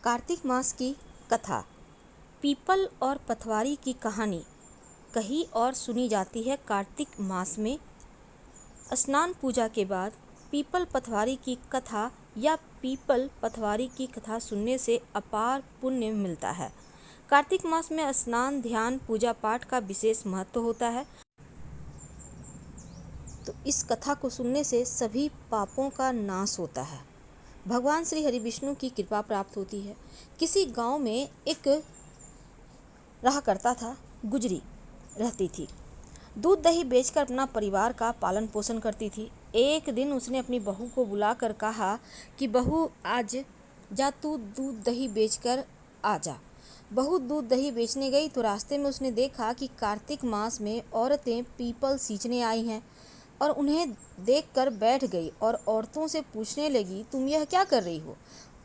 कार्तिक मास की कथा। पीपल और पथवारी की कहानी कही और सुनी जाती है। कार्तिक मास में स्नान पूजा के बाद पीपल पथवारी की कथा या पीपल पथवारी की कथा सुनने से अपार पुण्य मिलता है। कार्तिक मास में स्नान, ध्यान, पूजा पाठ का विशेष महत्व होता है। तो इस कथा को सुनने से सभी पापों का नाश होता है, भगवान श्री हरि विष्णु की कृपा प्राप्त होती है। किसी गांव में एक रहा करता था, गुजरी रहती थी। दूध दही बेचकर अपना परिवार का पालन पोषण करती थी। एक दिन उसने अपनी बहू को बुलाकर कहा कि बहू, आज जा तू दूध दही बेचकर आ जा। बहू दूध दही बेचने गई तो रास्ते में उसने देखा कि कार्तिक मास में औरतें पीपल सींचने आई हैं और उन्हें देखकर बैठ गई और औरतों से पूछने लगी, तुम यह क्या कर रही हो?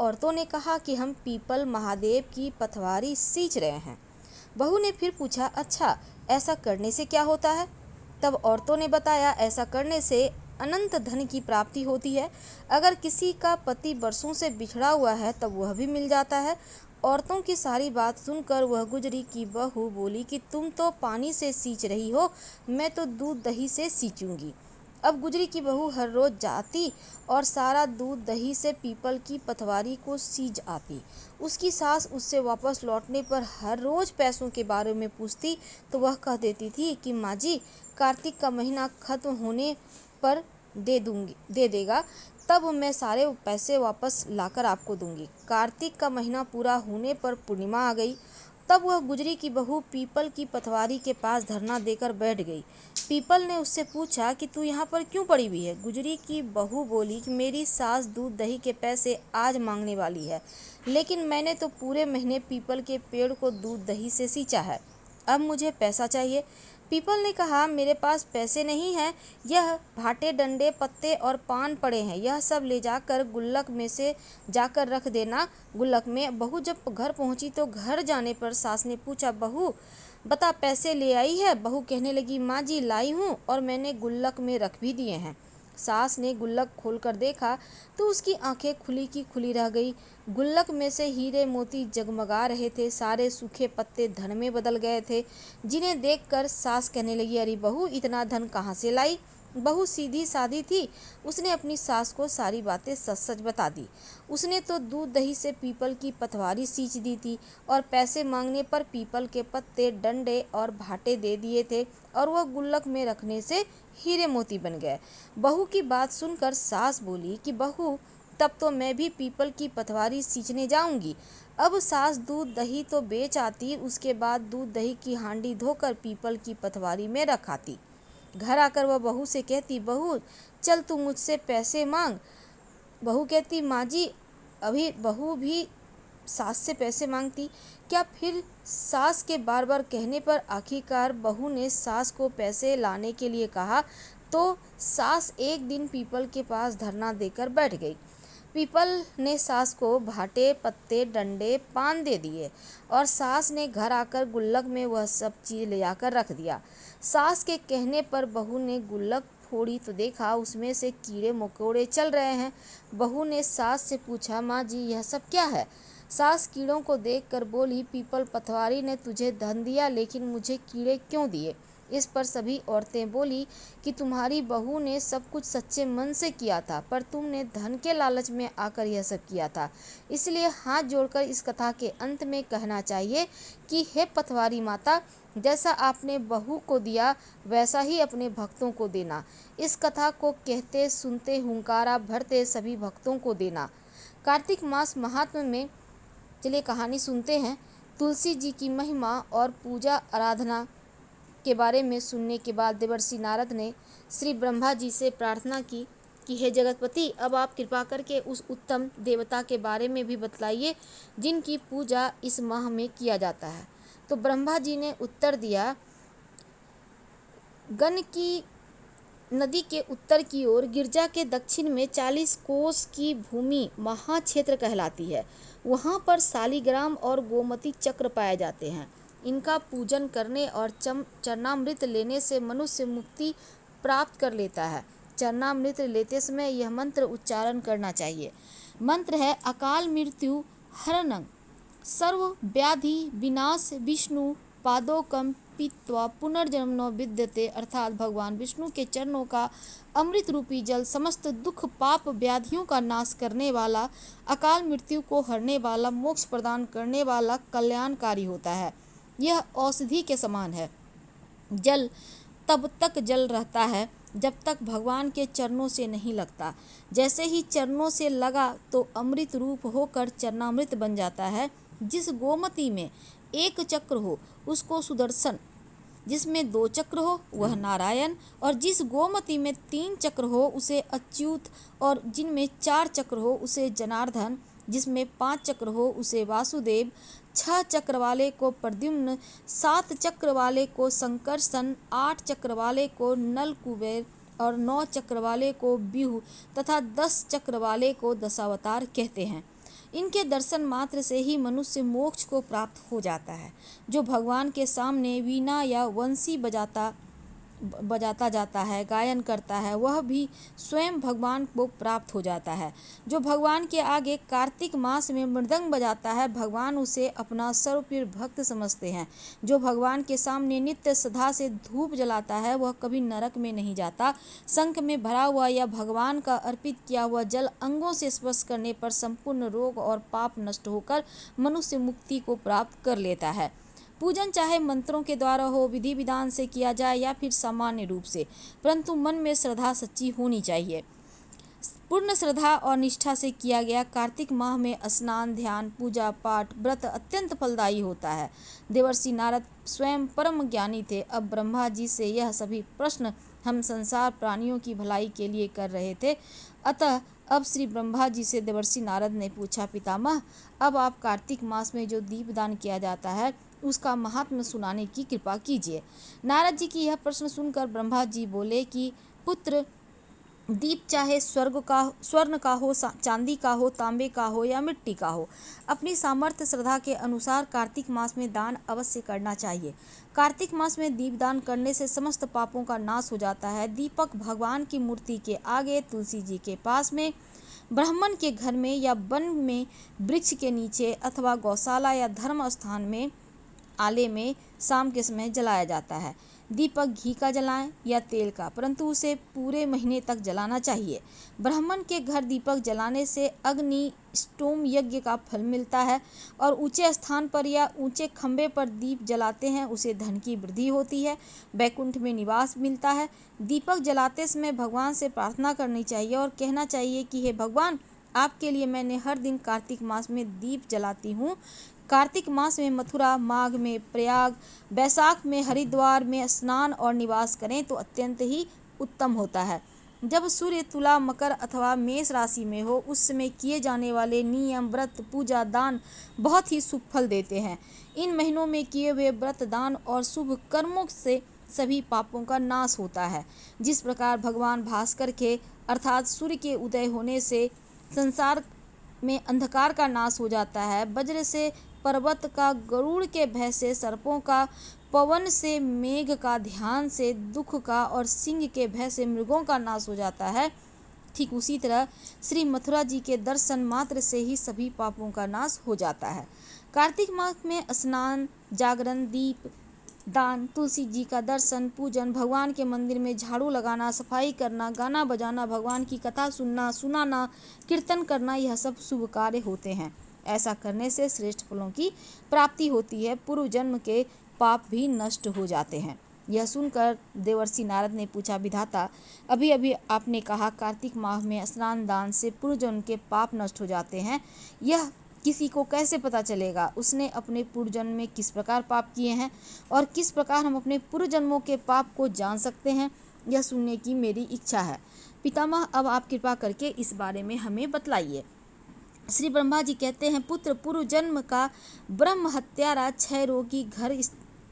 औरतों ने कहा कि हम पीपल महादेव की पथवारी सींच रहे हैं। बहू ने फिर पूछा, अच्छा ऐसा करने से क्या होता है? तब औरतों ने बताया, ऐसा करने से अनंत धन की प्राप्ति होती है। अगर किसी का पति बरसों से बिछड़ा हुआ है तब वह भी मिल जाता है। औरतों की सारी बात सुनकर वह गुजरी की बहू बोली कि तुम तो पानी से सींच रही हो, मैं तो दूध दही से सींचूंगी। अब गुजरी की बहू हर रोज जाती और सारा दूध दही से पीपल की पथवारी को सींच आती। उसकी सास उससे वापस लौटने पर हर रोज पैसों के बारे में पूछती तो वह कह देती थी कि माँ जी, कार्तिक का महीना खत्म होने पर दे देगा, तब मैं सारे पैसे वापस लाकर आपको दूंगी। कार्तिक का महीना पूरा होने पर पूर्णिमा आ गई। तब वह गुजरी की बहू पीपल की पथवारी के पास धरना देकर बैठ गई। पीपल ने उससे पूछा कि तू यहाँ पर क्यों पड़ी हुई है? गुजरी की बहू बोली कि मेरी सास दूध दही के पैसे आज मांगने वाली है, लेकिन मैंने तो पूरे महीने पीपल के पेड़ को दूध दही से सींचा है, अब मुझे पैसा चाहिए। पीपल ने कहा, मेरे पास पैसे नहीं हैं, यह भाटे, डंडे, पत्ते और पान पड़े हैं, यह सब ले जाकर गुल्लक में से जाकर रख देना गुल्लक में। बहू जब घर पहुंची तो घर जाने पर सास ने पूछा, बहू बता पैसे ले आई है? बहू कहने लगी, माँ जी लाई हूँ और मैंने गुल्लक में रख भी दिए हैं। सास ने गुल्लक खोलकर देखा तो उसकी आंखें खुली की खुली रह गई। गुल्लक में से हीरे मोती जगमगा रहे थे, सारे सूखे पत्ते धन में बदल गए थे, जिन्हें देखकर सास कहने लगी, अरे बहू इतना धन कहाँ से लाई? बहू सीधी सादी थी, उसने अपनी सास को सारी बातें सच सच बता दी। उसने तो दूध दही से पीपल की पथवारी सींच दी थी और पैसे मांगने पर पीपल के पत्ते, डंडे और भाटे दे दिए थे और वह गुल्लक में रखने से हीरे मोती बन गए। बहू की बात सुनकर सास बोली कि बहू, तब तो मैं भी पीपल की पथवारी सींचने जाऊंगी। अब सास दूध दही तो बेच आती, उसके बाद दूध दही की हांडी धोकर पीपल की पथवारी में रखाती। घर आकर वह बहू से कहती, बहू चल तू मुझसे पैसे मांग। बहू कहती, माँ जी, अभी बहू भी सास से पैसे मांगती क्या? फिर सास के बार बार कहने पर आखिरकार बहू ने सास को पैसे लाने के लिए कहा तो सास एक दिन पीपल के पास धरना देकर बैठ गई। पीपल ने सास को भाटे, पत्ते, डंडे, पान दे दिए और सास ने घर आकर गुल्लक में वह सब चीज़ ले जाकर रख दिया। सास के कहने पर बहू ने गुल्लक फोड़ी तो देखा उसमें से कीड़े मकोड़े चल रहे हैं। बहू ने सास से पूछा, माँ जी यह सब क्या है? सास कीड़ों को देखकर बोली, पीपल पथवारी ने तुझे धन दिया, लेकिन मुझे कीड़े क्यों दिए? इस पर सभी औरतें बोली कि तुम्हारी बहू ने सब कुछ सच्चे मन से किया था, पर तुमने धन के लालच में आकर यह सब किया था। इसलिए हाथ जोड़कर इस कथा के अंत में कहना चाहिए कि हे पथवारी माता, जैसा आपने बहू को दिया वैसा ही अपने भक्तों को देना। इस कथा को कहते सुनते हुंकारा भरते सभी भक्तों को देना। कार्तिक मास महात्म्य में चलिए कहानी सुनते हैं। तुलसी जी की महिमा और पूजा आराधना के बारे में सुनने के बाद देवर्षि नारद ने श्री ब्रह्मा जी से प्रार्थना की कि हे जगतपति, अब आप कृपा करके उस उत्तम देवता के बारे में भी बतलाइए जिनकी पूजा इस माह में किया जाता है। तो ब्रह्मा जी ने उत्तर दिया, गण की नदी के उत्तर की ओर गिरजा के दक्षिण में 40 कोस की भूमि महाक्षेत्र कहलाती है। वहाँ पर शालिग्राम और गोमती चक्र पाए जाते हैं। इनका पूजन करने और चरणामृत लेने से मनुष्य मुक्ति प्राप्त कर लेता है। चरणामृत लेते समय यह मंत्र उच्चारण करना चाहिए। मंत्र है, अकाल मृत्यु हरणं सर्वव्याधि विनाश विष्णु पादोकम पीत्वा पुनर्जन्म न विद्यते। अर्थात भगवान विष्णु के चरणों का अमृत रूपी जल समस्त दुख पाप व्याधियों का नाश करने वाला, अकाल मृत्यु को हरने वाला, मोक्ष प्रदान करने वाला कल्याणकारी होता है। यह औषधि के समान है। जल तब तक जल रहता है जब तक भगवान के चरणों से नहीं लगता। जैसे ही चरणों से लगा तो अमृत रूप होकर चरणामृत बन जाता है। जिस गोमती में एक चक्र हो उसको सुदर्शन, जिसमें 2 चक्र हो वह नारायण, और जिस गोमती में 3 चक्र हो उसे अच्युत, और जिनमें 4 चक्र हो उसे जनार्दन, जिसमें 5 चक्र हो उसे वासुदेव, 6 चक्र वाले को प्रद्युम्न, 7 चक्र वाले को संकर्षण, 8 चक्र वाले को नलकुबेर और 9 चक्र वाले को बिहु तथा 10 चक्र वाले को दशावतार कहते हैं। इनके दर्शन मात्र से ही मनुष्य मोक्ष को प्राप्त हो जाता है। जो भगवान के सामने वीणा या वंशी बजाता जाता है, गायन करता है, वह भी स्वयं भगवान को प्राप्त हो जाता है। जो भगवान के आगे कार्तिक मास में मृदंग बजाता है, भगवान उसे अपना सर्वप्रिय भक्त समझते हैं। जो भगवान के सामने नित्य श्रद्धा से धूप जलाता है, वह कभी नरक में नहीं जाता। शंख में भरा हुआ या भगवान का अर्पित किया हुआ जल अंगों से स्पर्श करने पर संपूर्ण रोग और पाप नष्ट होकर मनुष्य मुक्ति को प्राप्त कर लेता है। पूजन चाहे मंत्रों के द्वारा हो, विधि विधान से किया जाए या फिर सामान्य रूप से, परंतु मन में श्रद्धा सच्ची होनी चाहिए। पूर्ण श्रद्धा और निष्ठा से किया गया कार्तिक माह में स्नान, ध्यान, पूजा पाठ, व्रत अत्यंत फलदायी होता है। देवर्षि नारद स्वयं परम ज्ञानी थे। अब ब्रह्मा जी से यह सभी प्रश्न हम संसार प्राणियों की भलाई के लिए कर रहे थे। अतः अब श्री ब्रह्मा जी से देवर्षि नारद ने पूछा, पितामह, अब आप कार्तिक मास में जो दीपदान किया जाता है उसका महात्म्य सुनाने की कृपा कीजिए। नारद जी की यह प्रश्न सुनकर ब्रह्मा जी बोले कि पुत्र, दीप चाहे स्वर्ण का हो, चांदी का हो, तांबे का हो या मिट्टी का हो, अपनी सामर्थ्य श्रद्धा के अनुसार कार्तिक मास में दान अवश्य करना चाहिए। कार्तिक मास में दीपदान करने से समस्त पापों का नाश हो जाता है। दीपक भगवान की मूर्ति के आगे, तुलसी जी के पास में, ब्राह्मण के घर में या वन में, वृक्ष के नीचे अथवा गौशाला या धर्म स्थान में आले में शाम के समय जलाया जाता है। दीपक घी का जलाएं या तेल का, परंतु उसे पूरे महीने तक जलाना चाहिए। ब्राह्मण के घर दीपक जलाने से अग्नि स्टोम यज्ञ का फल मिलता है, और ऊंचे स्थान पर या ऊंचे खंबे पर दीप जलाते हैं उसे धन की वृद्धि होती है, वैकुंठ में निवास मिलता है। दीपक जलाते समय भगवान से प्रार्थना करनी चाहिए और कहना चाहिए कि हे भगवान, आपके लिए मैंने हर दिन कार्तिक मास में दीप जलाती हूँ। कार्तिक मास में मथुरा, माघ में प्रयाग, बैसाख में हरिद्वार में स्नान और निवास करें तो अत्यंत ही उत्तम होता है। जब सूर्य तुला, मकर अथवा मेष राशि में हो, उस समय किए जाने वाले नियम, व्रत, पूजा, दान बहुत ही शुभ फल देते हैं। इन महीनों में किए हुए व्रत, दान और शुभ कर्मों से सभी पापों का नाश होता है। जिस प्रकार भगवान भास्कर के अर्थात सूर्य के उदय होने से संसार में अंधकार का नाश हो जाता है, वज्र से पर्वत का, गरुड़ के भय से सर्पों का, पवन से, मेघ का, ध्यान से दुख का और सिंह के भय से मृगों का नाश हो जाता है, ठीक उसी तरह श्री मथुरा जी के दर्शन मात्र से ही सभी पापों का नाश हो जाता है। कार्तिक मास में स्नान, जागरण, दीप दान, तुलसी जी का दर्शन, पूजन, भगवान के मंदिर में झाड़ू लगाना, सफाई करना, गाना बजाना, भगवान की कथा सुनाना, कीर्तन करना, यह सब शुभ कार्य होते हैं। ऐसा करने से श्रेष्ठ फलों की प्राप्ति होती है। पूर्व जन्म के पाप भी नष्ट हो जाते हैं। यह सुनकर देवर्षि नारद ने पूछा, विधाता, अभी अभी आपने कहा कार्तिक माह में स्नान दान से पूर्व जन्म के पाप नष्ट हो जाते हैं, यह किसी को कैसे पता चलेगा? उसने अपने पूर्व जन्म में किस प्रकार पाप किए हैं और किस प्रकार हम अपने पूर्व जन्मों के पाप को जान सकते हैं? यह सुनने की मेरी इच्छा है। पितामह, अब आप कृपा करके इस बारे में हमें बतलाइए। श्री ब्रह्मा जी कहते हैं, पुत्र, पूर्व जन्म का ब्रह्म हत्यारा, क्षय रोगी, घर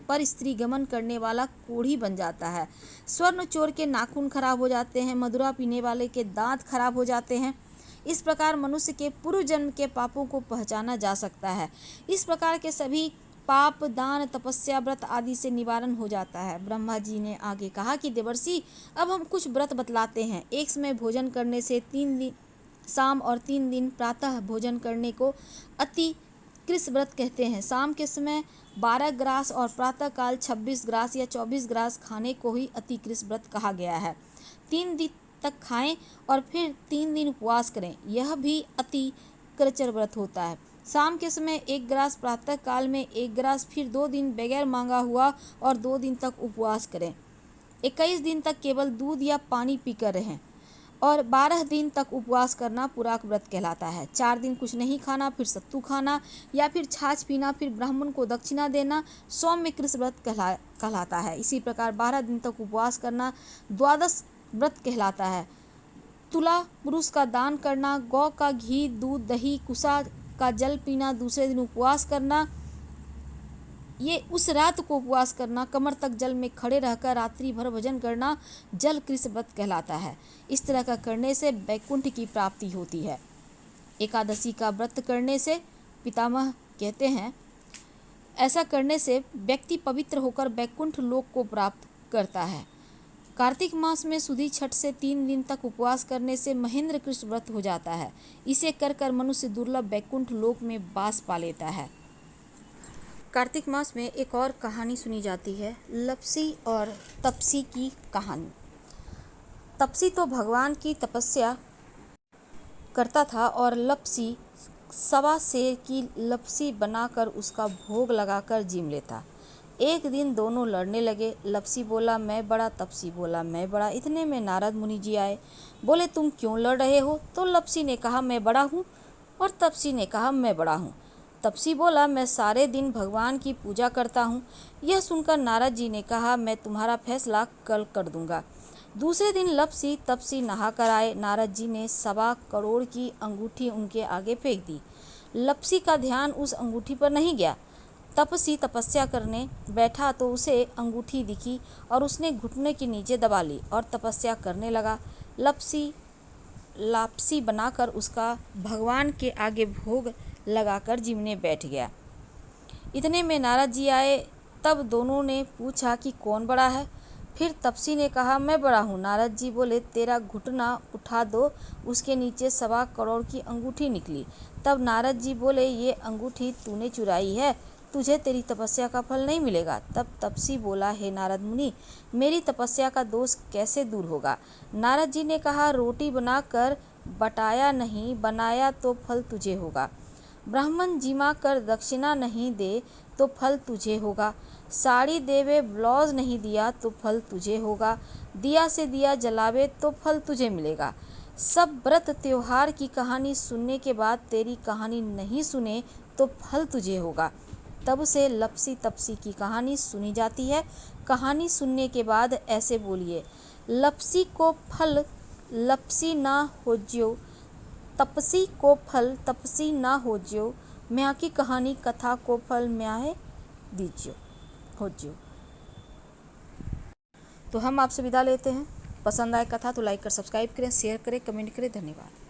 पर स्त्री गमन करने वाला कोढ़ी बन जाता है। स्वर्ण चोर के नाखून खराब हो जाते हैं, मदिरा पीने वाले के दांत खराब हो जाते हैं। इस प्रकार मनुष्य के पूर्व जन्म के पापों को पहचाना जा सकता है। इस प्रकार के सभी पाप दान, तपस्या, व्रत आदि से निवारण हो जाता है। ब्रह्मा जी ने आगे कहा कि देवर्षि, अब हम कुछ व्रत बतलाते हैं। एक समय भोजन करने से शाम और 3 दिन प्रातः भोजन करने को अति कृस व्रत कहते हैं। शाम के समय 12 ग्रास और प्रातःकाल 26 ग्रास या 24 ग्रास खाने को ही अति कृस व्रत कहा गया है। 3 दिन तक खाएं और फिर 3 दिन उपवास करें, यह भी अति कृचर व्रत होता है। शाम के समय 1 ग्रास, प्रातः काल में 1 ग्रास, फिर 2 दिन बगैर मांगा हुआ और 2 दिन तक उपवास करें। 21 दिन तक केवल दूध या पानी पीकर रहें और 12 दिन तक उपवास करना पुराक व्रत कहलाता है। 4 दिन कुछ नहीं खाना, फिर सत्तू खाना या फिर छाछ पीना, फिर ब्राह्मण को दक्षिणा देना सौम्य कृस व्रत कहलाता है। इसी प्रकार 12 दिन तक उपवास करना द्वादश व्रत कहलाता है। तुला पुरुष का दान करना, गौ का घी, दूध, दही, कुसा का जल पीना, दूसरे दिन उपवास करना, ये उस रात को उपवास करना, कमर तक जल में खड़े रहकर रात्रि भर भजन करना जल कृस व्रत कहलाता है। इस तरह का करने से वैकुंठ की प्राप्ति होती है। एकादशी का व्रत करने से पितामह कहते हैं, ऐसा करने से व्यक्ति पवित्र होकर वैकुंठ लोक को प्राप्त करता है। कार्तिक मास में सुधी छठ से 3 दिन तक उपवास करने से महेंद्र कृष्ण व्रत हो जाता है। इसे कर कर मनुष्य दुर्लभ वैकुंठ लोक में वास पा लेता है। कार्तिक मास में एक और कहानी सुनी जाती है, लपसी और तपसी की कहानी। तपसी तो भगवान की तपस्या करता था और लपसी सवा शेर की लपसी बनाकर उसका भोग लगाकर जिम लेता। एक दिन दोनों लड़ने लगे। लपसी बोला मैं बड़ा, तपसी बोला मैं बड़ा। इतने में नारद मुनि जी आए। बोले तुम क्यों लड़ रहे हो? तो लपसी ने कहा मैं बड़ा हूँ और तपसी ने कहा मैं बड़ा हूँ। तपसी बोला मैं सारे दिन भगवान की पूजा करता हूँ। यह सुनकर नारद जी ने कहा मैं तुम्हारा फैसला कल कर दूंगा। दूसरे दिन लपसी तपसी नहा कर आए। नारद जी ने 1.25 करोड़ की अंगूठी उनके आगे फेंक दी। लपसी का ध्यान उस अंगूठी पर नहीं गया। तपसी तपस्या करने बैठा तो उसे अंगूठी दिखी और उसने घुटने के नीचे दबा ली और तपस्या करने लगा। लापसी बनाकर उसका भगवान के आगे भोग लगाकर जिमने बैठ गया। इतने में नारद जी आए। तब दोनों ने पूछा कि कौन बड़ा है? फिर तपसी ने कहा मैं बड़ा हूँ। नारद जी बोले तेरा घुटना उठा दो। उसके नीचे 1.25 करोड़ की अंगूठी निकली। तब नारद जी बोले ये अंगूठी तूने चुराई है, तुझे तेरी तपस्या का फल नहीं मिलेगा। तब तपसी बोला हे नारद मुनि, मेरी तपस्या का दोष कैसे दूर होगा? नारद जी ने कहा रोटी बनाकर बटाया नहीं, बनाया तो फल तुझे होगा। ब्राह्मण जिमा कर दक्षिणा नहीं दे तो फल तुझे होगा। साड़ी देवे ब्लाउज नहीं दिया तो फल तुझे होगा। दिया से दिया जलावे तो फल तुझे मिलेगा। सब व्रत त्योहार की कहानी सुनने के बाद तेरी कहानी नहीं सुने तो फल तुझे होगा। तब से लपसी तपसी की कहानी सुनी जाती है। कहानी सुनने के बाद ऐसे बोलिए, लपसी को फल लपसी ना हो ज्यो, तपसी को फल तपसी ना हो ज्यो, म्या की कहानी कथा को फल म्याहे दीजियो हो ज्यो। तो हम आपसे विदा लेते हैं। पसंद आए कथा तो लाइक कर सब्सक्राइब करें, शेयर करें, कमेंट करें। धन्यवाद।